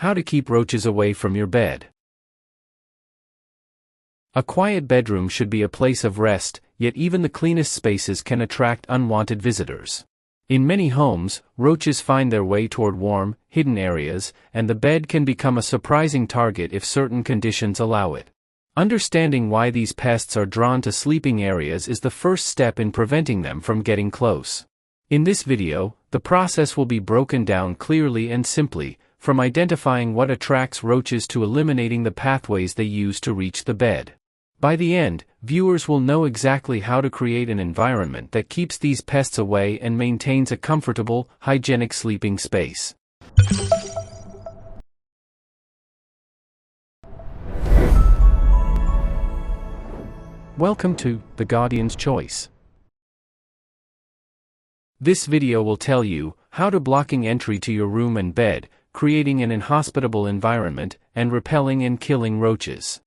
How to keep roaches away from your bed. A quiet bedroom should be a place of rest, yet even the cleanest spaces can attract unwanted visitors. In many homes, roaches find their way toward warm, hidden areas, and the bed can become a surprising target if certain conditions allow it. Understanding why these pests are drawn to sleeping areas is the first step in preventing them from getting close. In this video, the process will be broken down clearly and simply, from identifying what attracts roaches to eliminating the pathways they use to reach the bed. By the end, viewers will know exactly how to create an environment that keeps these pests away and maintains a comfortable, hygienic sleeping space. Welcome to The Guardian's Choice. This video will tell you how to blocking entry to your room and bed, creating an inhospitable environment, and repelling and killing roaches.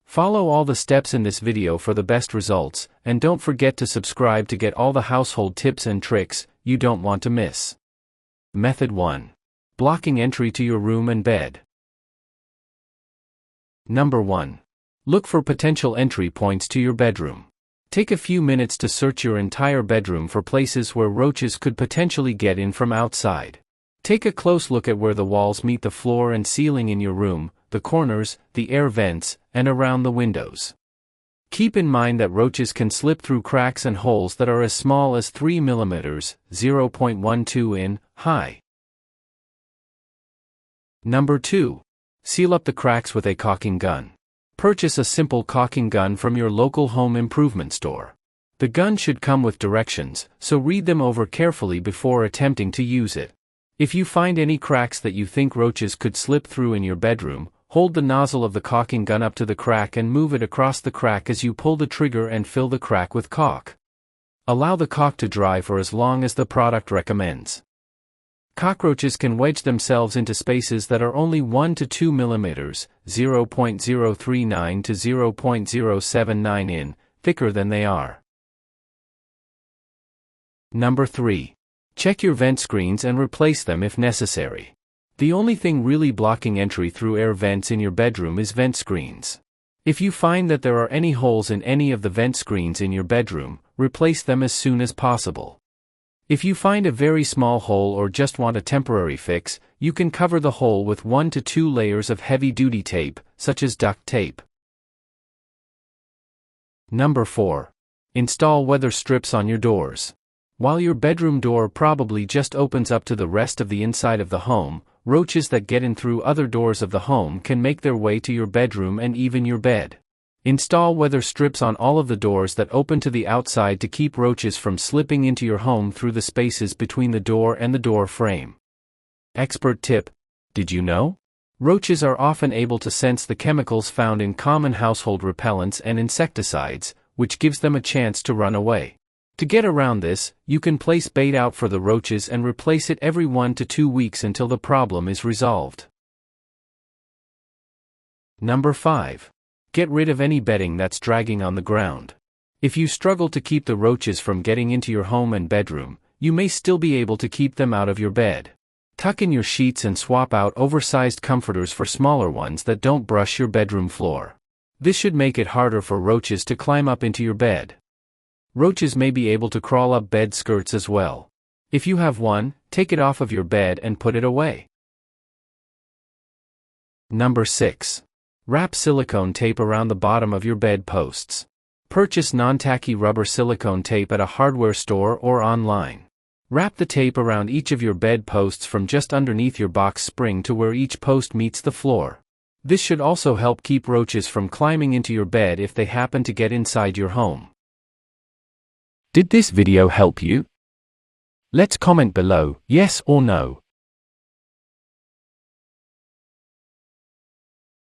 Follow all the steps in this video for the best results, and don't forget to subscribe to get all the household tips and tricks you don't want to miss. Method 1. Blocking entry to your room and bed. Number 1. Look for potential entry points to your bedroom. Take a few minutes to search your entire bedroom for places where roaches could potentially get in from outside. Take a close look at where the walls meet the floor and ceiling in your room, the corners, the air vents, and around the windows. Keep in mind that roaches can slip through cracks and holes that are as small as 3 mm, 0.12 in, high. Number 2. Seal up the cracks with a caulking gun. Purchase a simple caulking gun from your local home improvement store. The gun should come with directions, so read them over carefully before attempting to use it. If you find any cracks that you think roaches could slip through in your bedroom, hold the nozzle of the caulking gun up to the crack and move it across the crack as you pull the trigger and fill the crack with caulk. Allow the caulk to dry for as long as the product recommends. Cockroaches can wedge themselves into spaces that are only 1 to 2 mm, 0.039 to 0.079 in, thicker than they are. Number 3. Check your vent screens and replace them if necessary. The only thing really blocking entry through air vents in your bedroom is vent screens. If you find that there are any holes in any of the vent screens in your bedroom, replace them as soon as possible. If you find a very small hole or just want a temporary fix, you can cover the hole with 1 to 2 layers of heavy-duty tape, such as duct tape. Number 4. Install weather strips on your doors. While your bedroom door probably just opens up to the rest of the inside of the home, roaches that get in through other doors of the home can make their way to your bedroom and even your bed. Install weather strips on all of the doors that open to the outside to keep roaches from slipping into your home through the spaces between the door and the door frame. Expert tip: did you know? Roaches are often able to sense the chemicals found in common household repellents and insecticides, which gives them a chance to run away. To get around this, you can place bait out for the roaches and replace it every 1 to 2 weeks until the problem is resolved. Number 5. Get rid of any bedding that's dragging on the ground. If you struggle to keep the roaches from getting into your home and bedroom, you may still be able to keep them out of your bed. Tuck in your sheets and swap out oversized comforters for smaller ones that don't brush your bedroom floor. This should make it harder for roaches to climb up into your bed. Roaches may be able to crawl up bed skirts as well. If you have one, take it off of your bed and put it away. Number 6. Wrap silicone tape around the bottom of your bed posts. Purchase non-tacky rubber silicone tape at a hardware store or online. Wrap the tape around each of your bed posts from just underneath your box spring to where each post meets the floor. This should also help keep roaches from climbing into your bed if they happen to get inside your home. Did this video help you? Let's comment below, yes or no.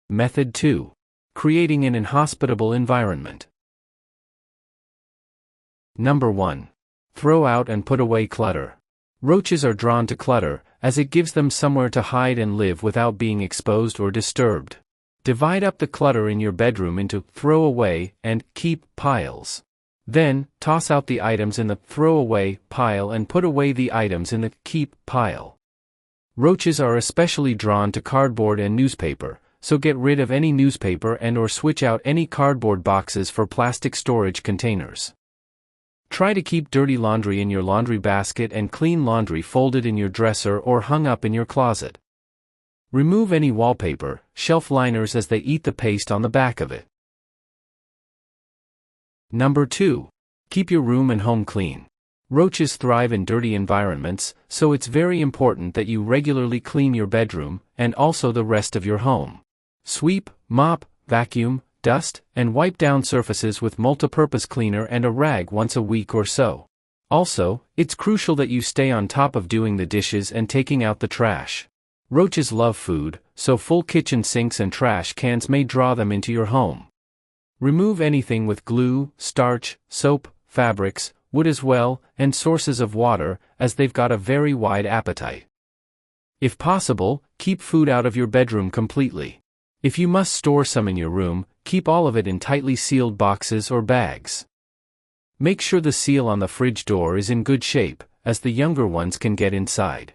Method 2. Creating an inhospitable environment. Number 1. Throw out and put away clutter. Roaches are drawn to clutter, as it gives them somewhere to hide and live without being exposed or disturbed. Divide up the clutter in your bedroom into throw away and keep piles. Then, toss out the items in the throw away pile and put away the items in the keep pile. Roaches are especially drawn to cardboard and newspaper, so get rid of any newspaper and/or switch out any cardboard boxes for plastic storage containers. Try to keep dirty laundry in your laundry basket and clean laundry folded in your dresser or hung up in your closet. Remove any wallpaper, shelf liners as they eat the paste on the back of it. Number 2. Keep your room and home clean. Roaches thrive in dirty environments, so it's very important that you regularly clean your bedroom, and also the rest of your home. Sweep, mop, vacuum, dust, and wipe down surfaces with multipurpose cleaner and a rag once a week or so. Also, it's crucial that you stay on top of doing the dishes and taking out the trash. Roaches love food, so full kitchen sinks and trash cans may draw them into your home. Remove anything with glue, starch, soap, fabrics, wood as well, and sources of water, as they've got a very wide appetite. If possible, keep food out of your bedroom completely. If you must store some in your room, keep all of it in tightly sealed boxes or bags. Make sure the seal on the fridge door is in good shape, as the younger ones can get inside.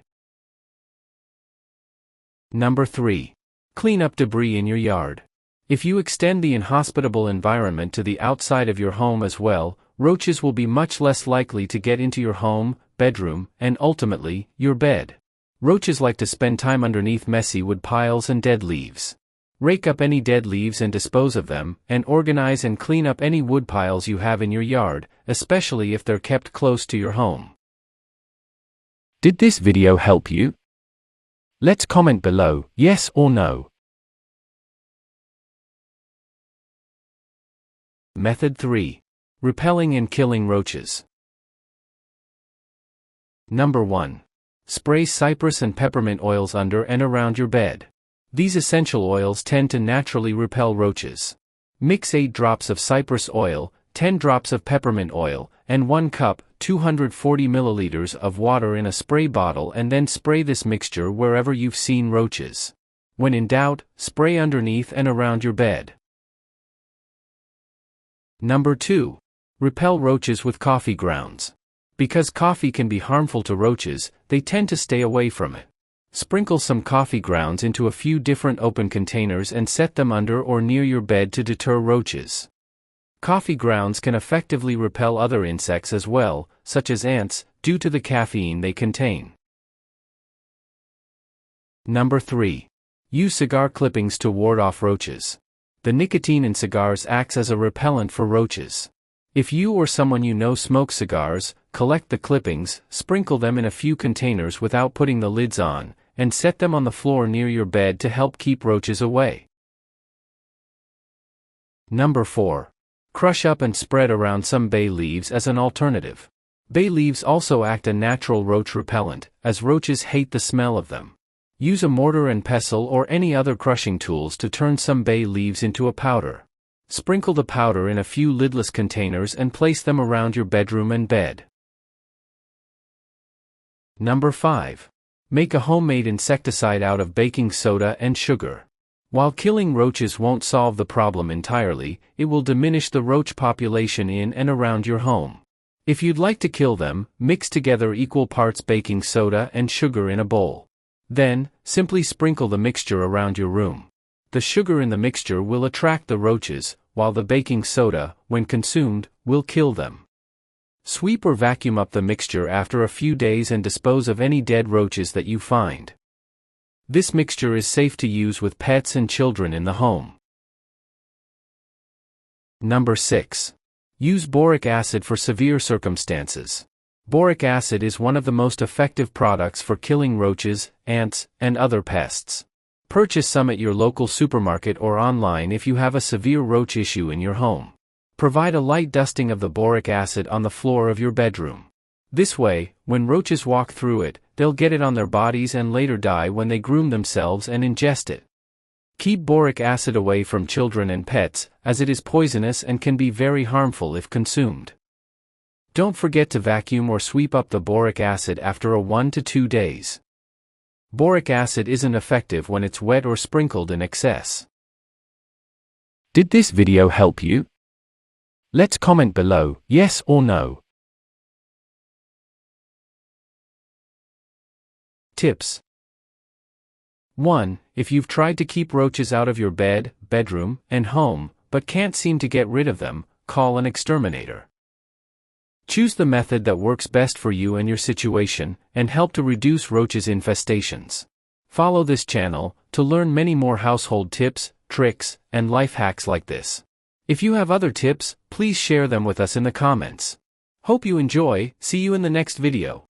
Number 3. Clean up debris in your yard. If you extend the inhospitable environment to the outside of your home as well, roaches will be much less likely to get into your home, bedroom, and ultimately, your bed. Roaches like to spend time underneath messy wood piles and dead leaves. Rake up any dead leaves and dispose of them, and organize and clean up any wood piles you have in your yard, especially if they're kept close to your home. Did this video help you? Let's comment below, yes or no. Method 3. Repelling and killing roaches. Number 1. Spray cypress and peppermint oils under and around your bed. These essential oils tend to naturally repel roaches. Mix 8 drops of cypress oil, 10 drops of peppermint oil, and 1 cup, 240 milliliters of water in a spray bottle, and then spray this mixture wherever you've seen roaches. When in doubt, spray underneath and around your bed. Number 2. Repel roaches with coffee grounds. Because coffee can be harmful to roaches, they tend to stay away from it. Sprinkle some coffee grounds into a few different open containers and set them under or near your bed to deter roaches. Coffee grounds can effectively repel other insects as well, such as ants, due to the caffeine they contain. Number 3. Use cigar clippings to ward off roaches. The nicotine in cigars acts as a repellent for roaches. If you or someone you know smokes cigars, collect the clippings, sprinkle them in a few containers without putting the lids on, and set them on the floor near your bed to help keep roaches away. Number 4. Crush up and spread around some bay leaves as an alternative. Bay leaves also act a natural roach repellent, as roaches hate the smell of them. Use a mortar and pestle or any other crushing tools to turn some bay leaves into a powder. Sprinkle the powder in a few lidless containers and place them around your bedroom and bed. Number 5. Make a homemade insecticide out of baking soda and sugar. While killing roaches won't solve the problem entirely, it will diminish the roach population in and around your home. If you'd like to kill them, mix together equal parts baking soda and sugar in a bowl. Then, simply sprinkle the mixture around your room. The sugar in the mixture will attract the roaches, while the baking soda, when consumed, will kill them. Sweep or vacuum up the mixture after a few days and dispose of any dead roaches that you find. This mixture is safe to use with pets and children in the home. Number 6. Use boric acid for severe circumstances. Boric acid is one of the most effective products for killing roaches, ants, and other pests. Purchase some at your local supermarket or online if you have a severe roach issue in your home. Provide a light dusting of the boric acid on the floor of your bedroom. This way, when roaches walk through it, they'll get it on their bodies and later die when they groom themselves and ingest it. Keep boric acid away from children and pets, as it is poisonous and can be very harmful if consumed. Don't forget to vacuum or sweep up the boric acid after 1 to 2 days. Boric acid isn't effective when it's wet or sprinkled in excess. Did this video help you? Let's comment below, yes or no. Tips. 1. If you've tried to keep roaches out of your bed, bedroom, and home, but can't seem to get rid of them, call an exterminator. Choose the method that works best for you and your situation, and help to reduce roaches' infestations. Follow this channel to learn many more household tips, tricks, and life hacks like this. If you have other tips, please share them with us in the comments. Hope you enjoy. See you in the next video.